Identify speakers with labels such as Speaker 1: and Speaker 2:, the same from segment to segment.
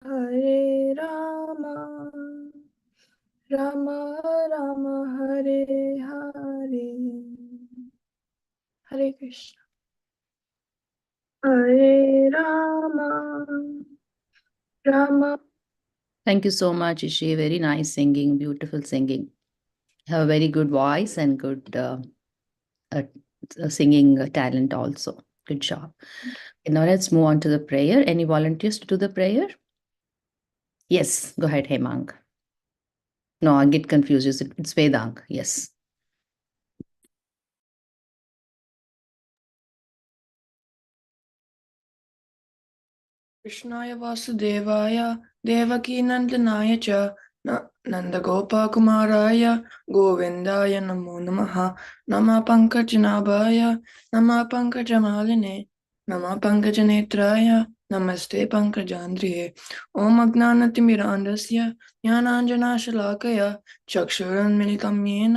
Speaker 1: Hare Rama, Rama Rama, Hare Hare, Hare Krishna. Hare Rama, Rama.
Speaker 2: Thank you so much, Ishi. Very nice singing, beautiful singing. Have a very good voice and good uh, singing talent also. Good job. Okay, now let's move on to the prayer. Any volunteers to do the prayer? Yes, go ahead, Hemang. No, I get confused. It's Vedang. Yes.
Speaker 1: कृष्णाय वासुदेवाय देवकीनन्दनाय च नन्दगोपकुमाराय गोविन्दाय नमो नमः। नमः पङ्कजनाभाय नमः पङ्कजमालिने नमः पङ्कजनेत्राय नमस्ते पङ्कजान्द्रिये। ॐ अज्ञानतिमिरान्धस्य ज्ञानाञ्जनाशलाकया चक्षुरुन्मिलितं येन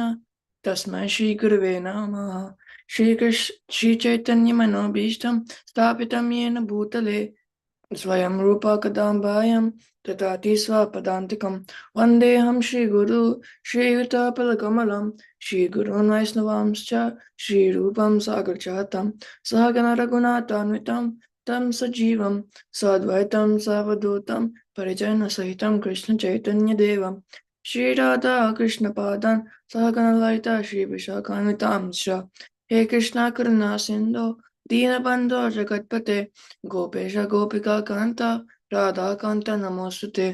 Speaker 1: तस्मै श्रीगुरवे नमः। श्रीचैतन्यमनोभीष्टं स्थापितं येन भूतले स्वयं रूपा कदाम्बायां ददाति स्वपदान्तिकं। वन्देऽहं श्रीगुरु श्रीयुतापलकमलं श्रीगुरून् वैष्णवांश्च श्रीरूपं सागरजातं सहगण रघुनाथान्वितं तं सजीवं साद्वैतं सावधूतं परिजनसहितं कृष्णचैतन्यदेवं श्रीराधा कृष्णपादान् सहगणललिता श्रीविशाखान्वितांश्च। हे कृष्णा करुणा सिन्धो दीनबन्धो जगत्पते गोपेश गोपिका कांता राधा कांता नमोस्तुते।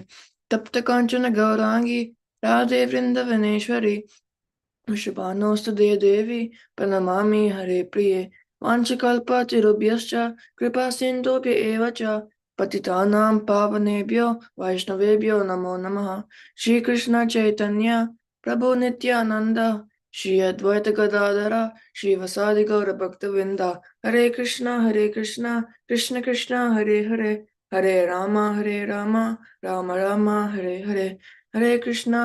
Speaker 1: तप्त कांचन गौरांगी राधे वृंदवनेश्वरी वृषभानुस्तुते देवी प्रणमामि हरे प्रिये। वाञ्छकल्पतरुभ्यश्च कृपा सिन्धुभ्य एव च पतितानां पावनेभ्यो वैष्णवेभ्यो नमो नमः। श्रीकृष्ण चैतन्य प्रभु नित्यानंद श्री अद्वैत गदाधर श्रीवासादि गौर भक्तवृंदा। हरे कृष्णा कृष्ण कृष्ण हरे हरे हरे रामा राम राम हरे हरे। हरे कृष्णा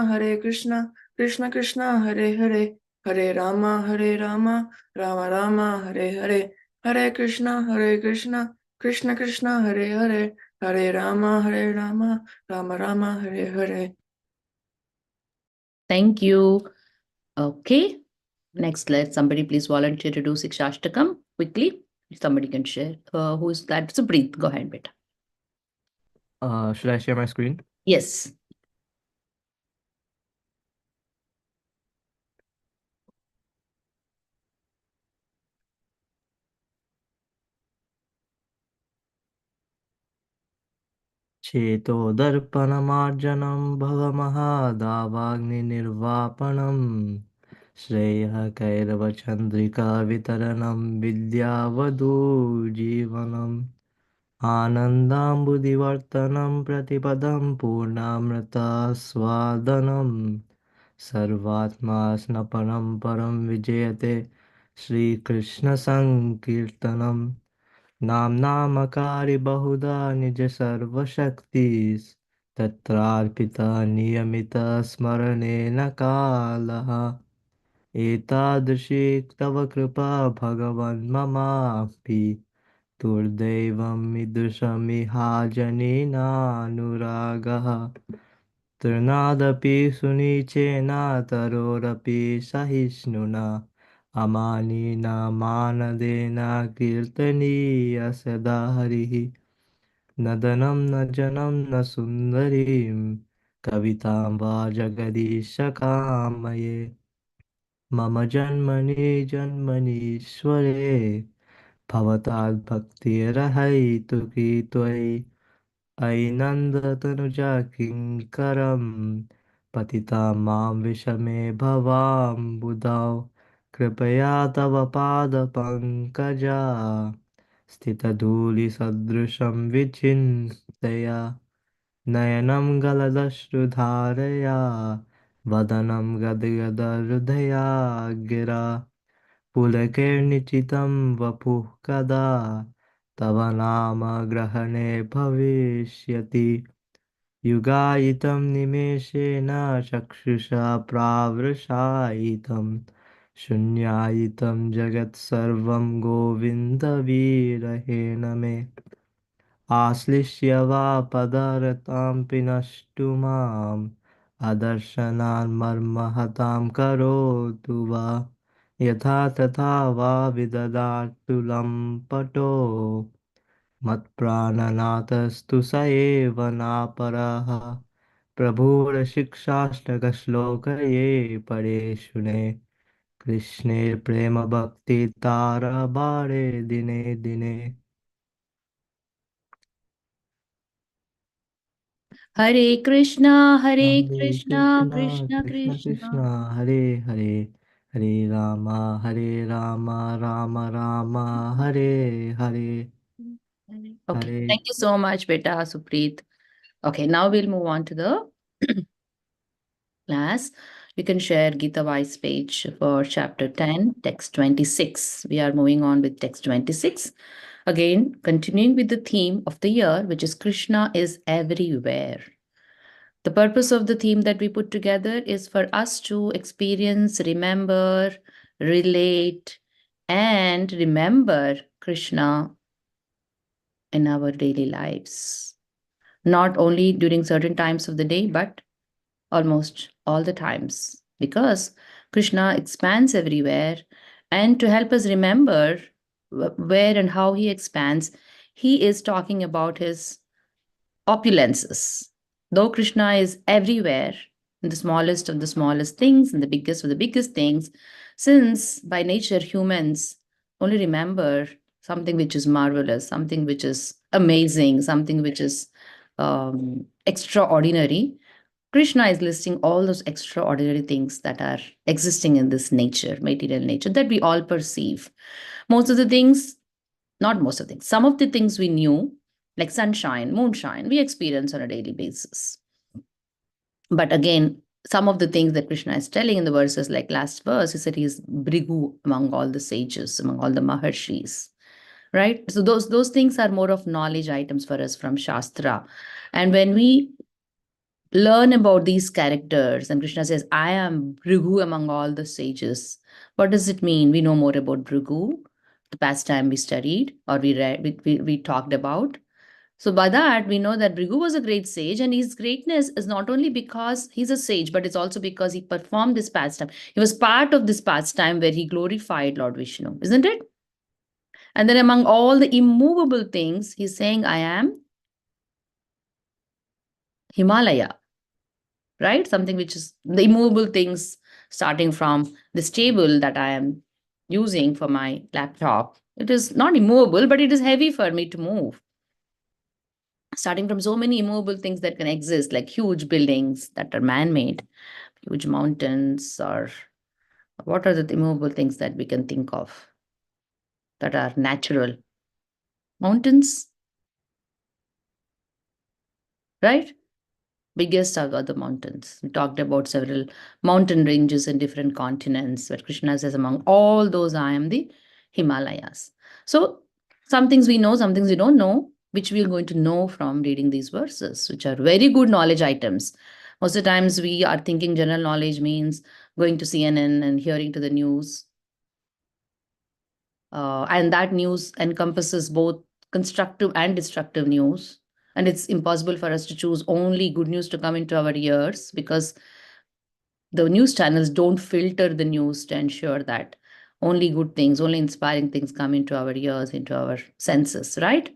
Speaker 1: कृष्ण कृष्ण हरे हरे हरे रामा राम राम हरे हरे। हरे Krishna Krishna Krishna Hare Hare Hare Ram Ram Ram Hare Hare.
Speaker 2: Thank you. Okay. Next, let somebody please volunteer to do Sikshashtakam quickly. If somebody can share. Who is that? So breathe. Go ahead, beta.
Speaker 3: Should I share my screen?
Speaker 2: Yes.
Speaker 3: चेतोदर्पणमार्जनं भवमहादावाग्निर्वापनं श्रेयः कैरवचन्द्रिकावितरणं विद्यावधूजीवनम् आनन्दाम्बुदिवर्तनं प्रतिपदं पूर्णामृतस्वादनं सर्वात्मा स्नपनं परं विजयते श्रीकृष्णसङ्कीर्तनम् नाम्नामकारि बहुधा निज सर्वशक्तिस्तत्रार्पिता नियमितस्मरणेन कालः एतादृशी तव कृपा भगवन् ममापि दुर्दैवम् ईदृशमिहाजनेनानुरागः तृणादपि सुनीचेन तरोरपि सहिष्णुना अमानिना मानदेन कीर्तनीय सदा हरिः नदनं न जनं न सुन्दरीं कवितां वा जगदीश कामये मम जन्मनि जन्मनीश्वरे भवताद्भक्तिरहैतुकी त्वयि अयि नन्दतनुजा किङ्करं पतिता मां विषमे भवाम्बुधौ कृपया तव पादपङ्कजा स्थितधूलिसदृशं विचिन्तया नयनं गलदश्रुधारया वदनं गदगदहृदया गिरा पुलकैर्निचितं वपुः कदा तव नाम ग्रहणे भविष्यति युगायितं निमेषेण चक्षुषा प्रावृषायितं शून्यायितं जगत्सर्वं गोविन्दवीरहेण मे आश्लिष्य वा पदरतां पिनष्टु माम् अदर्शनान् मर्महतां करोतु वा यथा तथा वा विददातु लम्पटो मत्प्राणनाथस्तु स एव नापरः प्रभुरशिक्षाष्टकश्लोकये परे शुने कृष्णे प्रेमभक्तितारबाणे दिने दिने
Speaker 2: Hare Krishna, Hare
Speaker 3: Hare
Speaker 2: Krishna,
Speaker 3: Krishna,
Speaker 2: Krishna
Speaker 3: Krishna
Speaker 2: Krishna.
Speaker 3: Krishna, Hare Hare, Hare Rama, Rama Rama, Hare Hare,
Speaker 2: Okay,
Speaker 3: Hare.
Speaker 2: thank you so much, Beta Supreet. Okay, now we'll move on to the class. You can share Gita Wise page for chapter 10, text 26. We are moving on with text 26. Again, continuing with the theme of the year, which is Krishna is everywhere. The purpose of the theme that we put together is for us to experience, remember, relate, and remember Krishna in our daily lives. Not only during certain times of the day, but almost all the times. Because Krishna expands everywhere. And to help us remember where and how he expands, he is talking about his opulences. Though Krishna is everywhere, in the smallest of the smallest things, and the biggest of the biggest things, since by nature humans only remember something which is marvelous, something which is amazing, something which is extraordinary, Krishna is listing all those extraordinary things that are existing in this nature, material nature, that we all perceive. Most of the things, not most of the things, some of the things we knew, like sunshine, moonshine, we experience on a daily basis. But again, some of the things that Krishna is telling in the verses, like last verse, he said he is Brigu among all the sages, among all the Maharshis, right? So those things are more of knowledge items for us from Shastra. And when we learn about these characters, and Krishna says, I am Brigu among all the sages, what does it mean? We know more about Brigu, the past time we studied or we read, we talked about. So by that, we know that Brigu was a great sage, and his greatness is not only because he's a sage, but it's also because he performed this pastime. He was part of this pastime where he glorified Lord Vishnu, isn't it? And then among all the immovable things, he's saying, I am Himalaya, right? Something which is the immovable things, starting from this table that I am using for my laptop. It is not immovable, but it is heavy for me to move. Starting from so many immovable things that can exist, like huge buildings that are man-made, huge mountains, or what are the immovable things that we can think of that are natural? Mountains, right? Biggest are the mountains. We talked about several mountain ranges in different continents, but Krishna says, among all those, I am the Himalayas. So some things we know, some things we don't know, which we are going to know from reading these verses, which are very good knowledge items. Most of the times we are thinking general knowledge means going to CNN and hearing to the news. And that news encompasses both constructive and destructive news. And it's impossible for us to choose only good news to come into our ears, because the news channels don't filter the news to ensure that only good things, only inspiring things come into our ears, into our senses, right?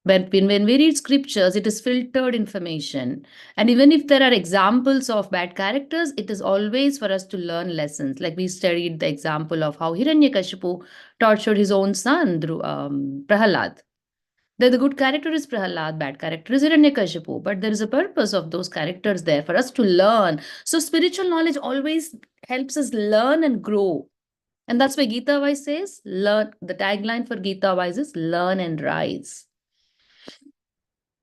Speaker 2: When we read scriptures, it is filtered information. And even if there are examples of bad characters, it is always for us to learn lessons. Like we studied the example of how Hiranyakashipu tortured his own son, Prahalad. The good character is Prahalad, bad character is Hiranyakashipu. But there is a purpose of those characters there for us to learn. So spiritual knowledge always helps us learn and grow. And that's why Gita Wise says, learn. The tagline for Gita Wise is learn and rise.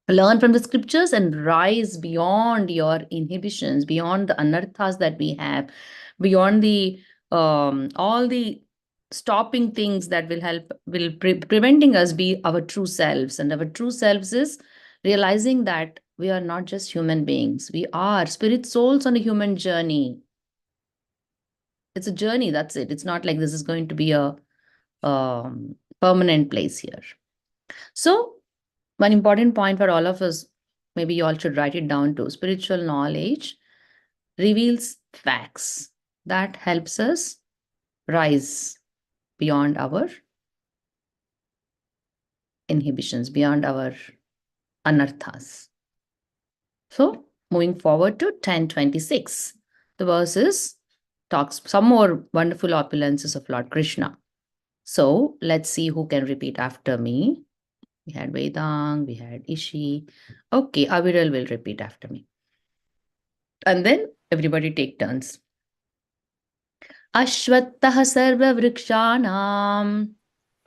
Speaker 2: Learn from the scriptures and rise beyond your inhibitions, beyond the anarthas that we have, beyond the all the stopping things that will preventing us be our true selves. And our true selves is realizing that we are not just human beings, we are spirit souls on a human journey. It's a journey, that's it. It's not like this is going to be a permanent place here. So One important point for all of us, maybe you all should write it down too. Spiritual knowledge reveals facts that helps us rise beyond our inhibitions, beyond our anarthas. So, moving forward to 1026, the verses talks some more wonderful opulences of Lord Krishna. So, let's see who can repeat after me. We had Vedang, we had Ishi. Okay, Aviral will repeat after me. And then everybody take turns. Ashwattah sarvavrikshanam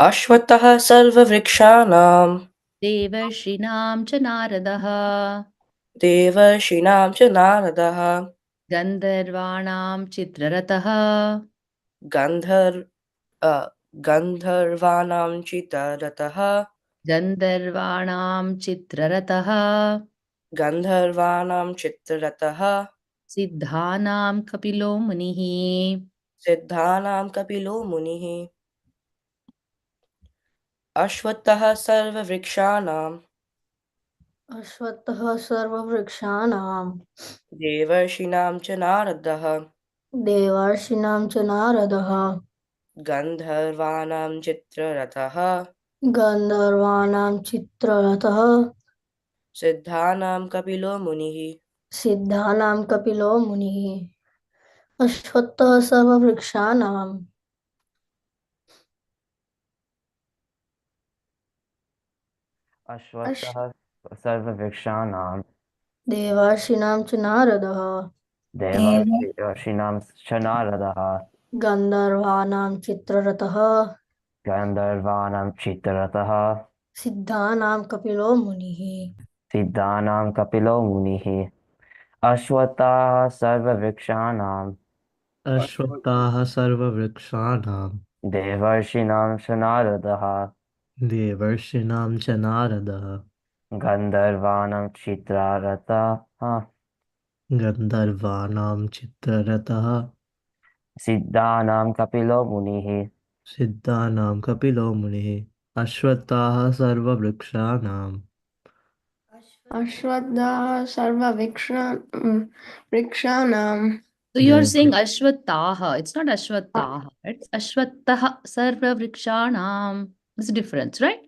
Speaker 1: अश्वत्थः सर्ववृक्षाणां
Speaker 2: devarshinam cha naradaha
Speaker 1: देवर्षीणां च नारदः
Speaker 2: gandharvanam chitraratah
Speaker 1: गन्धर् गन्धर्वाणां चितरतः
Speaker 2: गन्धर्वाणां चित्ररतः
Speaker 1: गन्धर्वाणां चित्ररतः
Speaker 2: सिद्धानां कपिलो मुनिः
Speaker 1: सिद्धानां कपिलो मुनिः अश्वत्थः सर्ववृक्षाणां
Speaker 4: अश्वत्थः सर्ववृक्षाणां
Speaker 1: देवर्षीणां च नारदः
Speaker 4: देवर्षीणां च नारदः
Speaker 1: गन्धर्वाणां चित्ररथः
Speaker 4: गन्धर्वाणां चित्ररथः
Speaker 1: सिद्धानां कपिलो मुनिः
Speaker 4: सिद्धानां कपिलो मुनिः अश्वत्थः सर्ववृक्षाणां
Speaker 5: अश्वत्थः सर्ववृक्षाणां
Speaker 4: देवर्षीणां च नारदः
Speaker 5: देवर्षीणां च नारदः
Speaker 4: गन्धर्वाणां चित्ररथः
Speaker 5: गन्धर्वाणां चित्ररथः
Speaker 4: सिद्धानां कपिलो मुनिः
Speaker 5: सिद्धानां कपिलो मुनिः अश्वत्थाः सर्ववृक्षाणां
Speaker 3: अश्वत्थाः सर्ववृक्षाणां
Speaker 5: देवर्षीणां च नारदः
Speaker 3: देवर्षीणां च नारदः
Speaker 5: गन्धर्वाणां चित्ररथः
Speaker 3: गन्धर्वाणां चित्ररथः
Speaker 5: सिद्धानां कपिलो मुनिः
Speaker 3: सिद्धानां कपिलो मुनिः अश्वत्थाः सर्ववृक्षाणां
Speaker 1: अश्वत्थः सर्ववृक्षाणां
Speaker 2: So you are
Speaker 3: Dev
Speaker 2: saying Ashwattaha. It's not Ashwattaha. It's Ashwattaha Sarva Vrikshanam. There's a difference, right?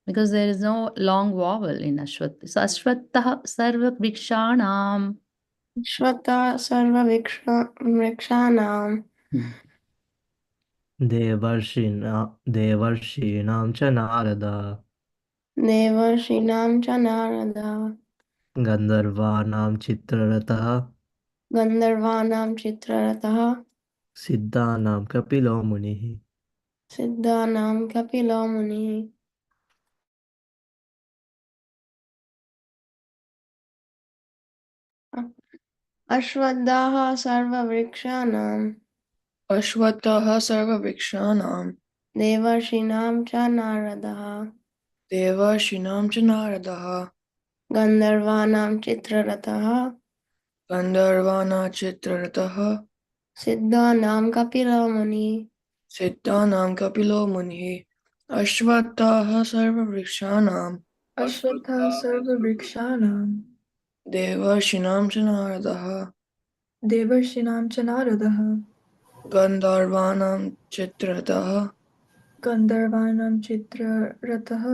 Speaker 2: Because there is no long vowel in Ashwatta. So Ashwattaha Sarva Vrikshanam.
Speaker 1: अश्वत्थः सर्ववृक्षाणां
Speaker 3: देवर्षीणां च नारदः
Speaker 1: देवर्षीणां च नारदः
Speaker 3: गन्धर्वाणां चित्ररथः
Speaker 1: गन्धर्वाणां चित्ररथः
Speaker 3: सिद्धानां कपिलो मुनिः
Speaker 1: सिद्धानां कपिलो मुनिः अश्वत्थः सर्ववृक्षाणां देवर्षीणां च नारदः गन्धर्वाणां चित्ररथः सिद्धानां कपिलो मुनिः
Speaker 6: अश्वत्थः सर्ववृक्षाणां देवर्षीणां च नारदः गन्धर्वाणां चित्ररथः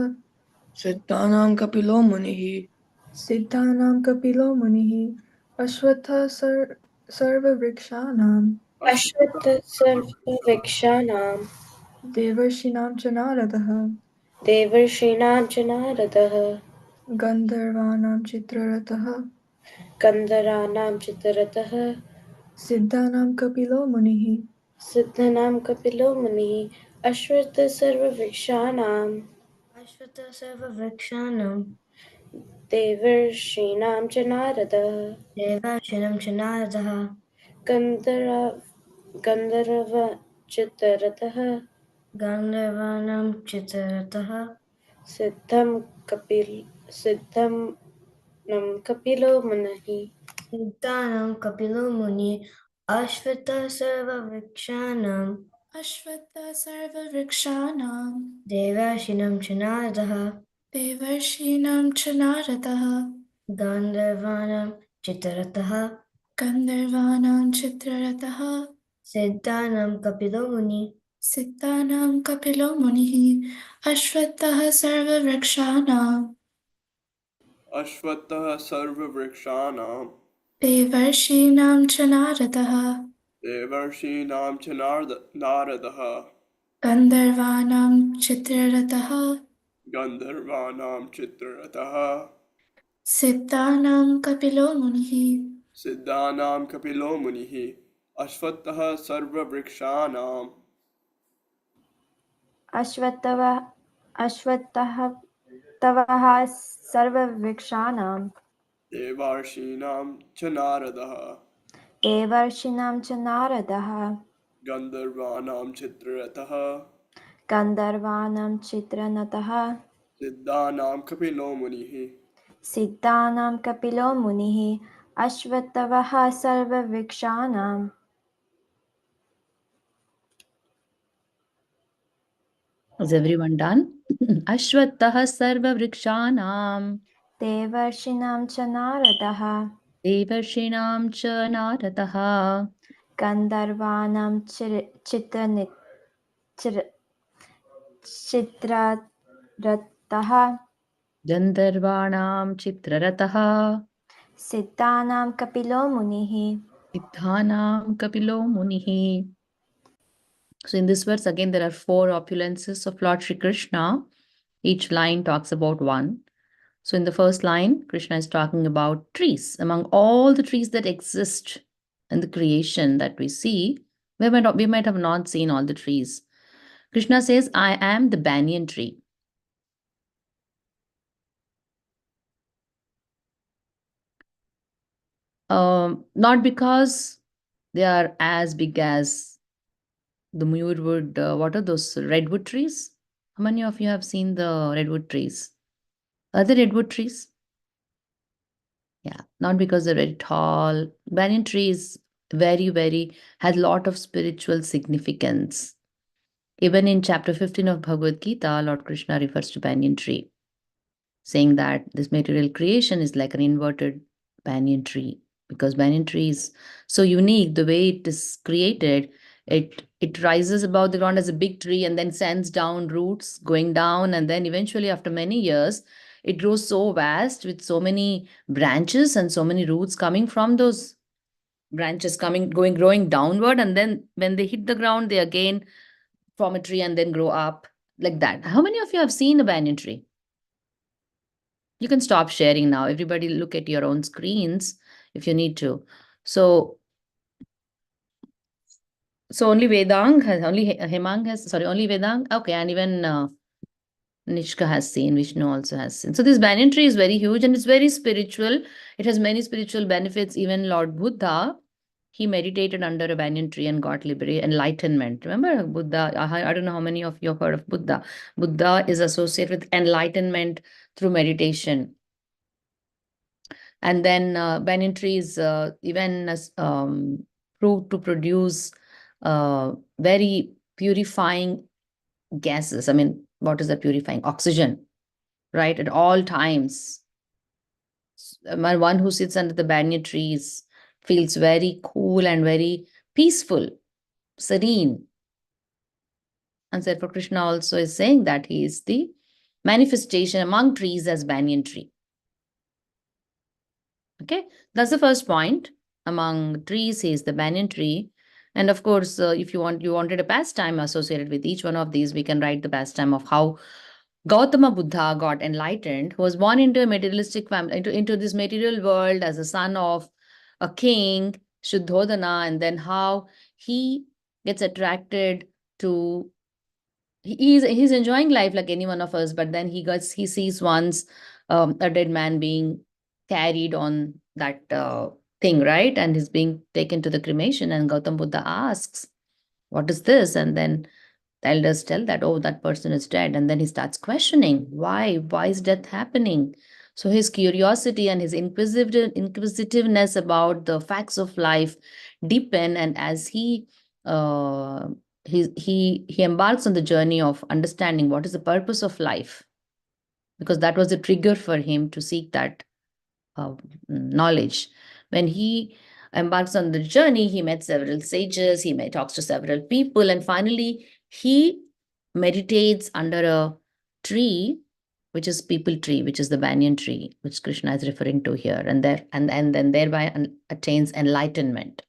Speaker 6: सिद्धानां कपिलो मुनिः
Speaker 7: अश्वत्थः सर्ववृक्षाणां
Speaker 8: अश्वत्थ सर्ववृक्षाणां
Speaker 7: देवर्षीणां च नारदः
Speaker 8: देवर्षीणां च नारदः
Speaker 7: गन्धर्वाणां चित्ररथः
Speaker 8: गन्धर्वाणां चित्ररथः
Speaker 7: सिद्धानां कपिलो मुनिः
Speaker 8: सिद्धानां कपिलो मुनिः अश्वत्थ सर्ववृक्षाणां देवर्षीणां च नारदः
Speaker 4: देवर्षीणां च नारदः
Speaker 8: गन्धर्व चित्ररथः
Speaker 4: गन्धर्वाणां चित्ररथः
Speaker 8: सिद्धं कपिलो मुनिः
Speaker 4: सिद्धानां कपिलो मुनिः अश्वत्थः सर्ववृक्षाणां देवर्षीणां च नारदः
Speaker 7: देवर्षीणां च नारदः
Speaker 4: गन्धर्वाणां चित्ररथः
Speaker 7: गन्धर्वाणां चित्ररथः
Speaker 4: सिद्धानां कपिलो मुनिः
Speaker 7: सिद्धानां कपिलो मुनिः अश्वत्थः सर्ववृक्षाणां
Speaker 9: अश्वत्थः सर्ववृक्षाणां
Speaker 7: देवर्षीणां च नारदः
Speaker 9: देवर्षीणां च नारदः
Speaker 7: गन्धर्वाणां चित्ररथः
Speaker 9: गन्धर्वाणां चित्ररथः
Speaker 7: सिद्धानां कपिलो मुनिः
Speaker 9: सिद्धानां कपिलो मुनिः अश्वत्थः सर्ववृक्षाणां
Speaker 10: अश्वत्थः सर्ववृक्षाणां
Speaker 9: देवर्षीणां च नारदः
Speaker 10: देवर्षीणां च नारदः
Speaker 9: गन्धर्वाणां चित्ररथः
Speaker 10: गन्धर्वाणां चित्रनतः
Speaker 9: सिद्धानां कपिलो मुनिः
Speaker 10: सिद्धानां कपिलो मुनिः अश्वत्थः सर्ववृक्षाणां
Speaker 2: Is everyone done? Ashwattah sarva vrikshanam
Speaker 10: देवर्षीणां च नारदः
Speaker 2: devarshinam cha naratah
Speaker 10: गन्धर्वाणां चित्ररथः
Speaker 2: gandharvanam chitraratah
Speaker 10: सिद्धानां कपिलो मुनिः
Speaker 2: siddhanam kapilo munihi. So in this verse, again, there are 4 opulences of Lord Shri Krishna. Each line talks about one. So in the first line, Krishna is talking about trees. Among all the trees that exist in the creation that we see, we might have not seen all the trees. Krishna says, I am the banyan tree. Not because they are as big as the Muirwood, what are those redwood trees? How many of you have seen the redwood trees? Are they redwood trees? Yeah, not because they're very tall. Banyan tree is has a lot of spiritual significance. Even in chapter 15 of Bhagavad Gita, Lord Krishna refers to banyan tree, saying that this material creation is like an inverted banyan tree, because banyan tree is so unique. The way it is created, it rises above the ground as a big tree and then sends down roots going down, and then eventually after many years it grows so vast with so many branches and so many roots coming from those branches growing downward, and then when they hit the ground they again form a tree and then grow up like that. How many of you have seen a banyan tree? You can stop sharing now. Everybody look at your own screens if you need to. So only Vedang has, only Hemang has, sorry, only Vedang. Okay, and even Nishka has seen, Vishnu also has seen. So this banyan tree is very huge and it's very spiritual. It has many spiritual benefits. Even Lord Buddha, he meditated under a banyan tree and got enlightenment. Remember Buddha? I don't know how many of you have heard of Buddha. Buddha is associated with enlightenment through meditation. And then banyan trees even proved to produce very purifying gases. I mean, what is that purifying? Oxygen, right? At all times. One who sits under the banyan trees feels very cool and very peaceful, serene. And therefore, Krishna also is saying that he is the manifestation among trees as banyan tree. Okay, that's the first point. Among trees, he is the banyan tree. And of course, if you wanted a pastime associated with each one of these, we can write the pastime of how Gautama Buddha got enlightened, who was born into a materialistic family, into this material world as a son of a king, Shuddhodana, and then how he gets attracted to he's enjoying life like any one of us, but then he sees once a dead man being carried on that thing, right? And he's being taken to the cremation, and Gautam Buddha asks, what is this? And then the elders tell that, oh, that person is dead. And then he starts questioning, why is death happening? So his curiosity and his inquisitiveness about the facts of life deepen, and as he embarks on the journey of understanding what is the purpose of life, because that was the trigger for him to seek that knowledge. When he embarks on the journey, he met several sages, talks to several people, and finally he meditates under a tree, which is people tree, which is the banyan tree, which Krishna is referring to here, and then thereby attains enlightenment.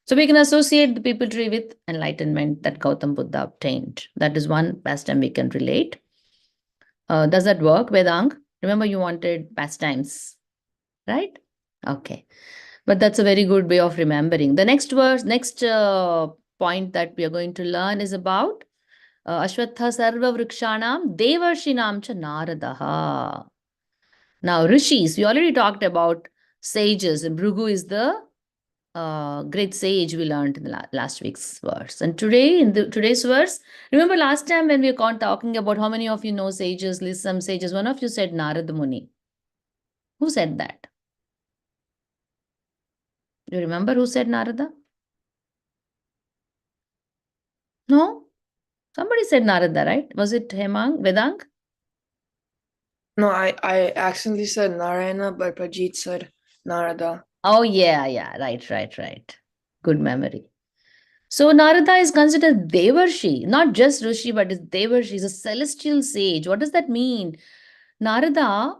Speaker 2: So we can associate the people tree with enlightenment that Gautam Buddha obtained. That is one pastime we can relate. Does that work, Vedang? Remember, you wanted pastimes, right? Okay. But that's a very good way of remembering. The next point that we are going to learn is about Ashwatha Sarva Vrikshanam Devarshinam Cha Naradaha. Now, rishis, we already talked about sages, and Bhrigu is the great sage we learned in the last week's verse. And today, in today's verse, remember last time when we were talking about how many of you know sages, list some sages, one of you said Narada Muni. Who said that? Do you remember who said Narada? No? Somebody said Narada, right? Was it Hemang, Vedang?
Speaker 6: No, I accidentally said Narayana, but Pajit said Narada.
Speaker 2: Oh, yeah. Right. Good memory. So Narada is considered Devarshi, not just Rishi, but is Devarshi. He's a celestial sage. What does that mean? Narada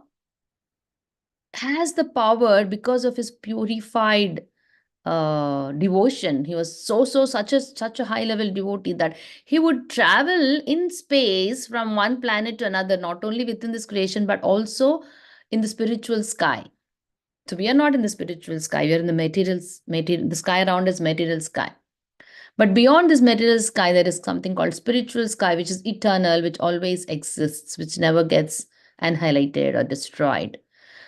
Speaker 2: has the power because of his purified devotion. He was such a high level devotee that he would travel in space from one planet to another, not only within this creation but also in the spiritual sky. So we are not in the spiritual sky, we are in the sky around is material sky. But beyond this material sky, there is something called spiritual sky, which is eternal, which always exists, which never gets annihilated or destroyed.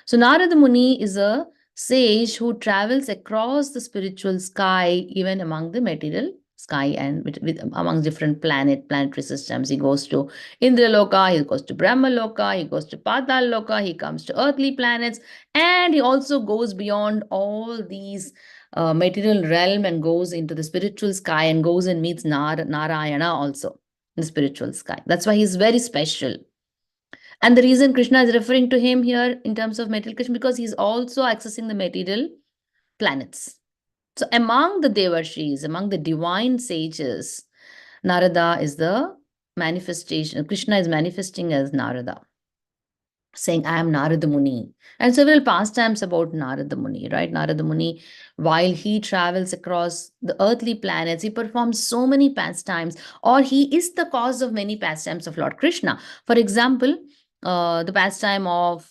Speaker 2: So Narada Muni is a sage who travels across the spiritual sky, even among the material sky and among different planetary systems. He goes to Indraloka, he goes to Brahmaloka, he goes to Pataloka, he comes to earthly planets, and he also goes beyond all these material realm and goes into the spiritual sky and goes and meets Narayana also in the spiritual sky. That's why he's very special. And the reason Krishna is referring to him here in terms of material Krishna, because he's also accessing the material planets. So among the Devarshis, among the divine sages, Narada is the manifestation. Krishna is manifesting as Narada, saying, I am Narada Muni. And several pastimes about Narada Muni, right? Narada Muni, while he travels across the earthly planets, he performs so many pastimes, or he is the cause of many pastimes of Lord Krishna. For example, the pastime of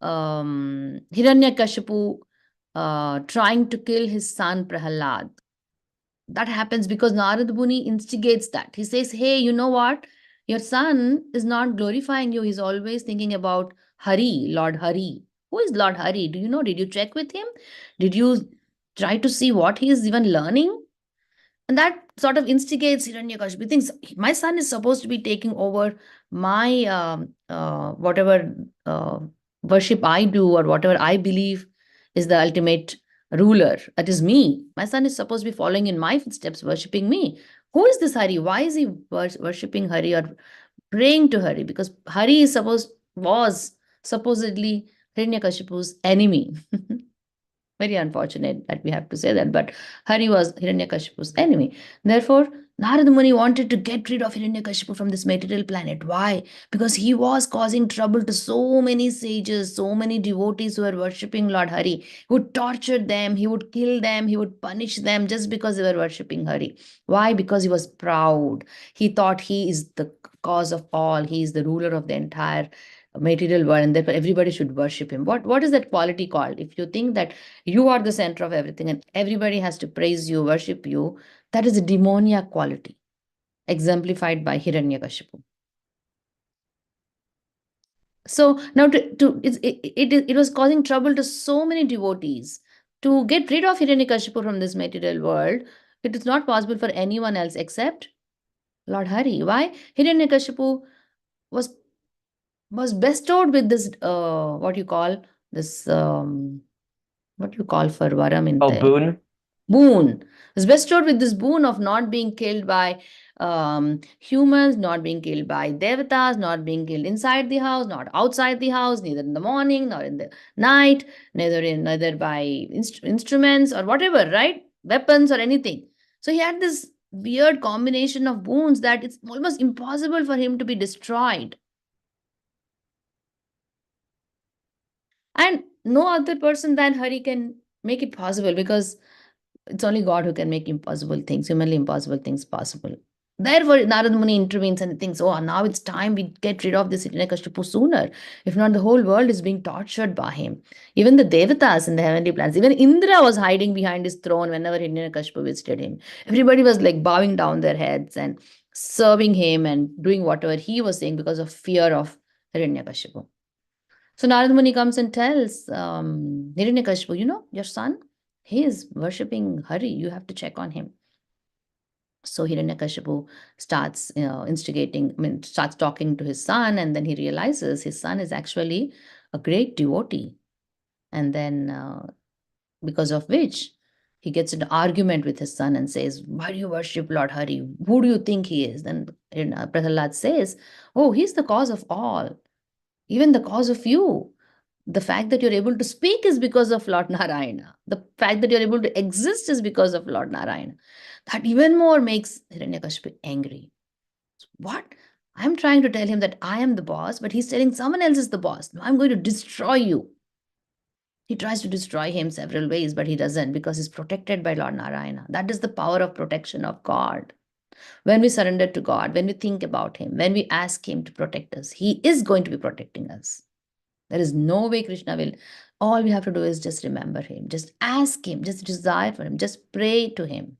Speaker 2: Hiranyakashipu trying to kill his son Prahalad. That happens because Narada Muni instigates that. He says, hey, you know what? Your son is not glorifying you. He's always thinking about Hari, Lord Hari. Who is Lord Hari? Do you know? Did you check with him? Did you try to see what he is even learning? And that sort of instigates Hiranyakashipu. He thinks, my son is supposed to be taking over my whatever worship I do or whatever I believe is the ultimate ruler. That is me. My son is supposed to be following in my footsteps, worshipping me. Who is this Hari? Why is he worshipping Hari or praying to Hari? Because Hari was supposedly Hiranyakashipu's enemy. Very unfortunate that we have to say that, but Hari was Hiranyakashipu's enemy. Therefore, Narada Muni wanted to get rid of Hiranyakashipu from this material planet. Why? Because he was causing trouble to so many sages, so many devotees who were worshipping Lord Hari. He would torture them, he would kill them, he would punish them just because they were worshipping Hari. Why? Because he was proud. He thought he is the cause of all, he is the ruler of the entire material world, and therefore everybody should worship him. What is that quality called? If you think that you are the center of everything and everybody has to praise you, worship you, that is a demoniac quality exemplified by Hiranyakashipu. So now it was causing trouble to so many devotees. To get rid of Hiranyakashipu from this material world, it is not possible for anyone else except Lord Hari. Why? Hiranyakashipu was bestowed with this what you call for varam in
Speaker 5: Oh, boon?
Speaker 2: boon. Is bestowed with this boon of not being killed by humans, not being killed by devatas, not being killed inside the house, not outside the house, neither in the morning nor in the night, neither by instruments or whatever, right? Weapons or anything. So he had this weird combination of boons that it's almost impossible for him to be destroyed. And no other person than Hari can make it possible, because it's only God who can make impossible things, humanly impossible things possible. Therefore, Narad Muni intervenes and thinks, oh, now it's time we get rid of this Hiranyakashipu sooner. If not, the whole world is being tortured by him. Even the Devatas in the heavenly planets, even Indra was hiding behind his throne whenever Hiranyakashipu visited him. Everybody was like bowing down their heads and serving him and doing whatever he was saying because of fear of Hiranyakashipu. So Narad Muni comes and tells Hiranyakashipu, your son, he is worshipping Hari. You have to check on him. So Hiranyakashipu starts starts talking to his son, and then he realizes his son is actually a great devotee. And then because of which he gets into argument with his son and says, why do you worship Lord Hari? Who do you think he is? Then Prahalad says, oh, he's the cause of all, even the cause of you. The fact that you're able to speak is because of Lord Narayana. The fact that you're able to exist is because of Lord Narayana. That even more makes Hiranyakashipu angry. What? I'm trying to tell him that I am the boss, but he's telling someone else is the boss. I'm going to destroy you. He tries to destroy him several ways, but he doesn't, because he's protected by Lord Narayana. That is the power of protection of God. When we surrender to God, when we think about him, when we ask him to protect us, he is going to be protecting us. There is no way Krishna will. All we have to do is just remember him, just ask him, just desire for him, just pray to him.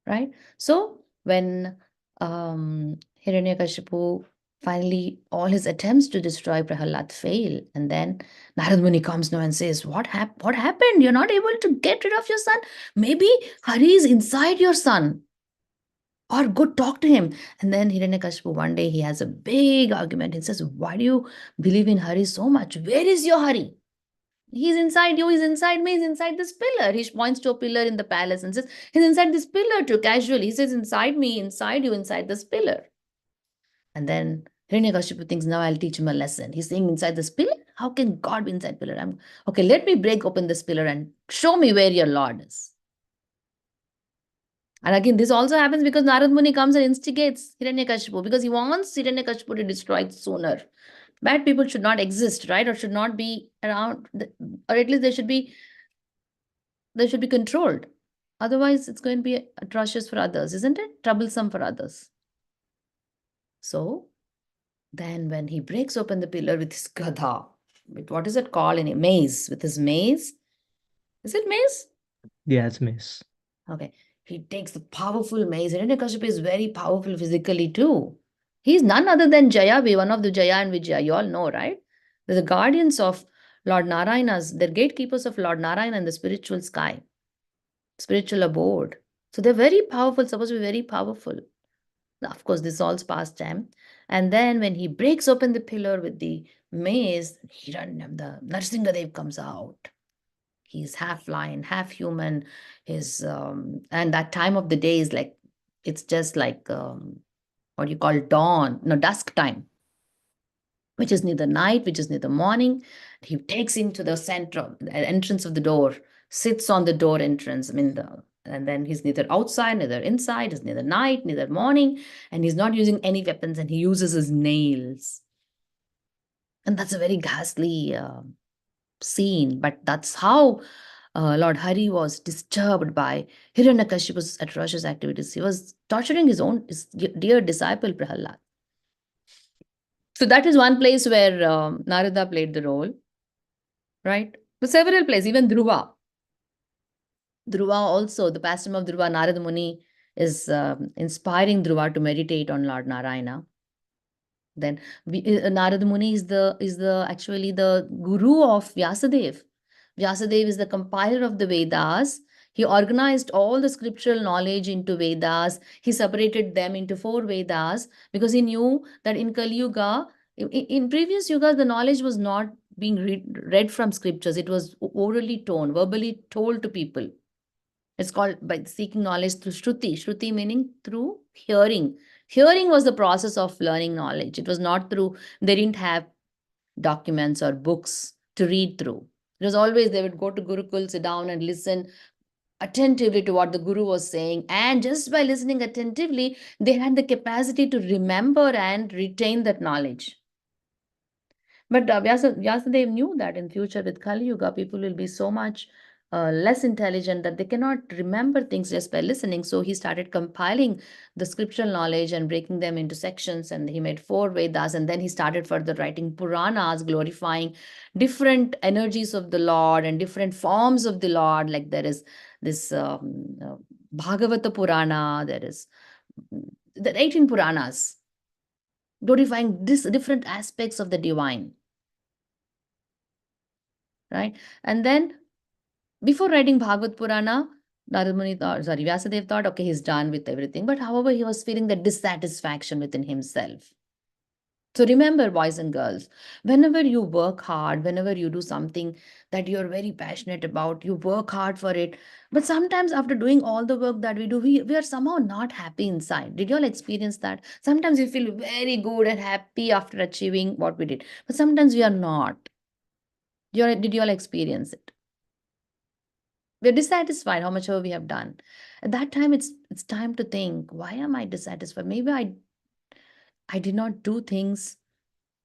Speaker 2: Right? So when Hiranyakashipu finally, all his attempts to destroy Prahalad fail, and then Narad Muni comes now and says, what happened? You're not able to get rid of your son? Maybe Hari is inside your son. Or go talk to him. And then Hiranyakashipu, one day he has a big argument. He says, why do you believe in Hari so much? Where is your Hari? He's inside you, he's inside me, he's inside this pillar. He points to a pillar in the palace and says, he's inside this pillar too, casually. He says, inside me, inside you, inside this pillar. And then Hiranyakashipu thinks, now I'll teach him a lesson. He's saying, inside this pillar? How can God be inside pillar? Okay, let me break open this pillar and show me where your Lord is. And again, this also happens because Narad Muni comes and instigates Hiranyakashipu, because he wants Hiranyakashipu to destroy it sooner. Bad people should not exist, right? Or should not be around, or at least they should be controlled. Otherwise, it's going to be atrocious for others, isn't it? Troublesome for others. So then when he breaks open the pillar with his gadha, with what is it called in a maze, with his maze? Is it maze?
Speaker 3: Yeah, it's mace.
Speaker 2: Okay. He takes the powerful mace. Hiranyakashipu is very powerful physically too. He's none other than Jaya, one of the Jaya and Vijaya. You all know, right? They're the guardians of Lord Narayana's, they're gatekeepers of Lord Narayana in the spiritual sky, spiritual abode. So they're very powerful, supposed to be very powerful. Now, of course, this all's past time. And then when he breaks open the pillar with the mace, the Narsingadev comes out. He's half lion, half human. And that time of the day is like, it's just like what you call dawn, no, dusk time, which is neither night, which is neither morning. He takes him to the center, the entrance of the door, sits on the door entrance. And then he's neither outside, neither inside. It's neither night, neither morning, and he's not using any weapons, and he uses his nails. And that's a very ghastly scene, but that's how Lord Hari was disturbed by Hiranyakashipu's atrocious activities. He was torturing his dear disciple Prahalad. So that is one place where Narada played the role, right? But several places, even Dhruva. Dhruva also, the pastime of Dhruva, Narada Muni is inspiring Dhruva to meditate on Lord Narayana. Then Narada Muni is actually the guru of Vyasadeva. Vyasadeva is the compiler of the Vedas. He organized all the scriptural knowledge into Vedas. He separated them into 4 Vedas because he knew that in Kali Yuga, in previous yugas, the knowledge was not being read from scriptures. It was orally told, verbally told to people. It's called by seeking knowledge through Shruti. Shruti meaning through hearing. Hearing was the process of learning knowledge. It was not through, they didn't have documents or books to read through. It was always they would go to Gurukul, sit down and listen attentively to what the Guru was saying. And just by listening attentively, they had the capacity to remember and retain that knowledge. But Vyasadeva knew that in future with Kali Yuga, people will be so much less intelligent that they cannot remember things just by listening. So he started compiling the scriptural knowledge and breaking them into sections. And he made 4 Vedas. And then he started further writing Puranas, glorifying different energies of the Lord and different forms of the Lord. Like there is this Bhagavata Purana, there is the 18 Puranas, glorifying different aspects of the divine. Right? And then before writing Bhagavad Purana, Vyasadeva thought, okay, he's done with everything. But however, he was feeling the dissatisfaction within himself. So remember, boys and girls, whenever you work hard, whenever you do something that you're very passionate about, you work hard for it. But sometimes after doing all the work that we do, we are somehow not happy inside. Did you all experience that? Sometimes we feel very good and happy after achieving what we did. But sometimes we are not. Did you all experience it? We're dissatisfied how much ever we have done. At that time, it's time to think, why am I dissatisfied? Maybe I did not do things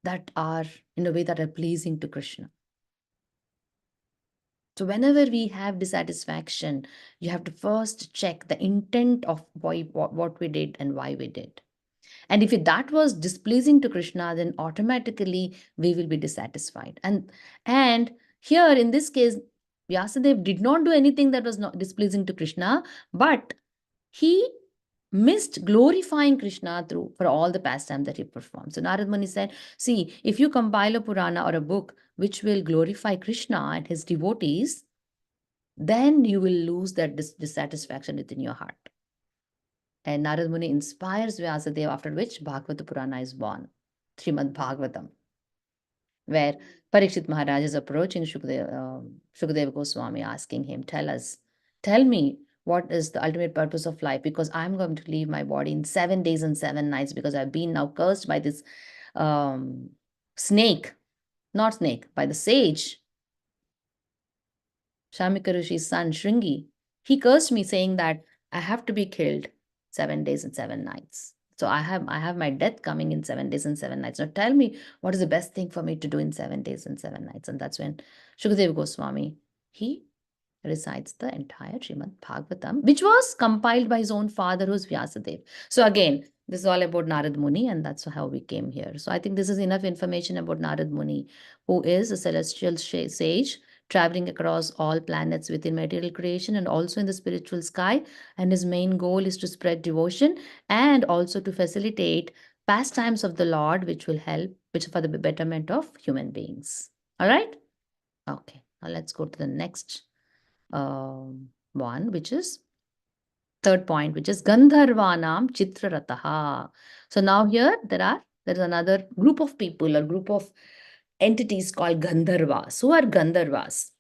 Speaker 2: that are in a way that are pleasing to Krishna. So whenever we have dissatisfaction, you have to first check the intent of what we did and why we did. And if that was displeasing to Krishna, then automatically we will be dissatisfied. And here in this case, Vyasadeva did not do anything that was not displeasing to Krishna, but he missed glorifying Krishna for all the pastime that he performed. So Narad Muni said, see, if you compile a Purana or a book which will glorify Krishna and his devotees, then you will lose that dissatisfaction within your heart. And Narad Muni inspires Vyasadeva, after which Bhagavata Purana is born, Srimad Bhagavatam, where Parikshit Maharaj is approaching Shukadeva Goswami, asking him, tell me what is the ultimate purpose of life, because I'm going to leave my body in 7 days and 7 nights, because I've been now cursed by this by the sage, Shamika Rishi's son, Shringi. He cursed me, saying that I have to be killed 7 days and 7 nights. So I have my death coming in 7 days and 7 nights. Now tell me, what is the best thing for me to do in 7 days and 7 nights? And that's when Shukadeva Goswami, he recites the entire Srimad Bhagavatam, which was compiled by his own father, who's Vyasadeva. So again, this is all about Narad Muni, and that's how we came here. So I think this is enough information about Narad Muni, who is a celestial sage, traveling across all planets within material creation and also in the spiritual sky. And his main goal is to spread devotion and also to facilitate pastimes of the Lord, which for the betterment of human beings. All right? Okay, now let's go to the next one, which is third point, which is Gandharvanam Chitrarataha. So now here there is another group of people or group of entities called Gandharvas. Who are Gandharvas?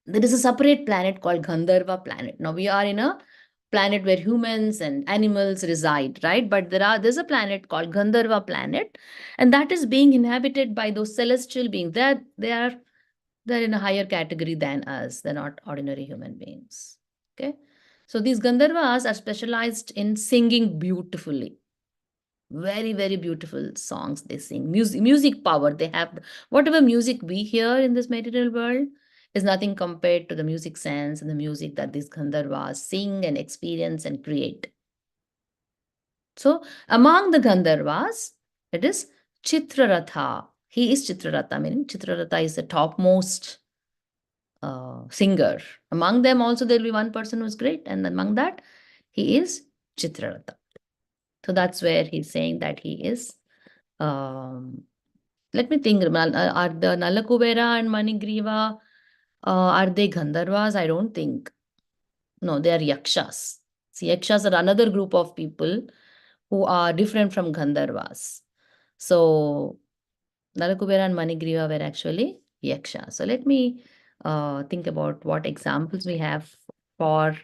Speaker 2: There is a separate planet called Gandharva planet. Now we are in a planet where humans and animals reside, right? But there's a planet called Gandharva planet, and that is being inhabited by those celestial beings. They're in a higher category than us. They're not ordinary human beings. Okay. So these Gandharvas are specialized in singing beautifully. Very, very beautiful songs they sing. Music power. They have whatever music we hear in this material world is nothing compared to the music sense and the music that these Gandharvas sing and experience and create. So among the Gandharvas, it is Chitraratha. He is Chitraratha, meaning Chitraratha is the topmost singer. Among them also there will be one person who is great, and among that he is Chitraratha. So that's where he's saying that he is. Let me think. Are the Nalakubera and Manigriva, are they Gandharvas? I don't think. No, they are Yakshas. See, Yakshas are another group of people who are different from Gandharvas. So Nalakubera and Manigriva were actually Yaksha. So let me think about what examples we have for